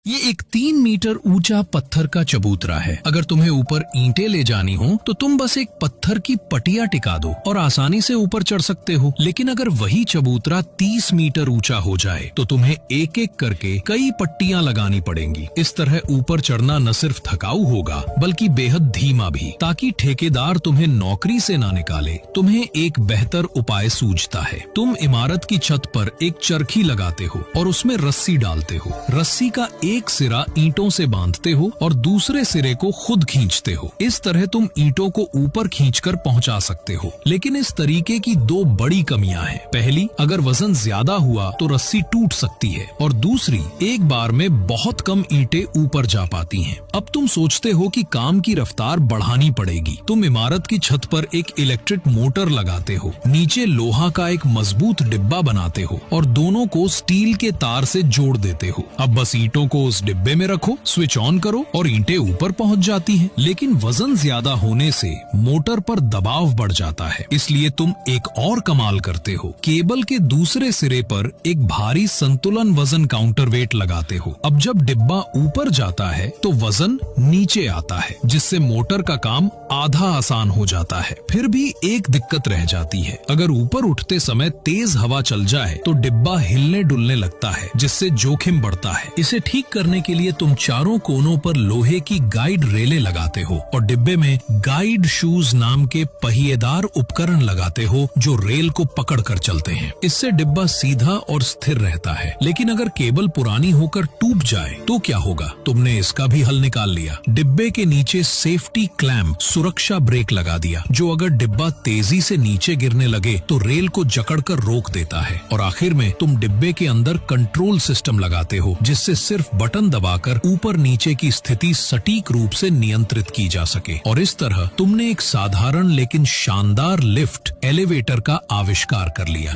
ये एक 3 मीटर ऊंचा पत्थर का चबूतरा है। अगर तुम्हें ऊपर ईंटें ले जानी हो तो तुम बस एक पत्थर की पटिया टिका दो और आसानी से ऊपर चढ़ सकते हो। लेकिन अगर वही चबूतरा 30 मीटर ऊंचा हो जाए तो तुम्हें एक एक करके कई पट्टियां लगानी पड़ेंगी। इस तरह ऊपर चढ़ना न सिर्फ थकाऊ होगा बल्कि बेहद धीमा भी। ताकि ठेकेदार तुम्हें नौकरी से ना निकाले, तुम्हें एक बेहतर उपाय सूझता है। तुम इमारत की छत पर एक चरखी लगाते हो और उसमें रस्सी डालते हो। रस्सी का एक सिरा ईंटों से बांधते हो और दूसरे सिरे को खुद खींचते हो। इस तरह तुम ईंटों को ऊपर खींचकर पहुंचा सकते हो। लेकिन इस तरीके की दो बड़ी कमियां हैं। पहली, अगर वजन ज्यादा हुआ तो रस्सी टूट सकती है और दूसरी, एक बार में बहुत कम ईंटें ऊपर जा पाती हैं। अब तुम सोचते हो कि काम की रफ्तार बढ़ानी पड़ेगी। तुम इमारत की छत पर एक इलेक्ट्रिक मोटर लगाते हो, नीचे लोहा का एक मजबूत डिब्बा बनाते हो और दोनों को स्टील के तार से जोड़ देते हो। अब बस ईंटों को उस डिब्बे में रखो, स्विच ऑन करो और ईंटें ऊपर पहुंच जाती हैं। लेकिन वजन ज्यादा होने से मोटर पर दबाव बढ़ जाता है। इसलिए तुम एक और कमाल करते हो। केबल के दूसरे सिरे पर एक भारी संतुलन वजन काउंटरवेट लगाते हो। अब जब डिब्बा ऊपर जाता है तो वजन नीचे आता है, जिससे मोटर का काम आधा आसान हो जाता है। फिर भी एक दिक्कत रह जाती है। अगर ऊपर उठते समय तेज हवा चल जाए तो डिब्बा हिलने डुलने लगता है, जिससे जोखिम बढ़ता है। इसे ठीक करने के लिए तुम चारों कोनों पर लोहे की गाइड रेलें लगाते हो और डिब्बे में गाइड शूज नाम के पहिएदार उपकरण लगाते हो जो रेल को पकड़ कर चलते हैं। इससे डिब्बा सीधा और स्थिर रहता है। लेकिन अगर केबल पुरानी होकर टूट जाए तो क्या होगा? तुमने इसका भी हल निकाल लिया। डिब्बे के नीचे सेफ्टी क्लैंप, सुरक्षा ब्रेक लगा दिया, जो अगर डिब्बा तेजी से नीचे गिरने लगे तो रेल को जकड़कर रोक देता है। और आखिर में तुम डिब्बे के अंदर कंट्रोल सिस्टम लगाते हो, जिससे सिर्फ बटन दबाकर ऊपर नीचे की स्थिति सटीक रूप से नियंत्रित की जा सके। और इस तरह तुमने एक साधारण लेकिन शानदार लिफ्ट एलिवेटर का आविष्कार कर लिया।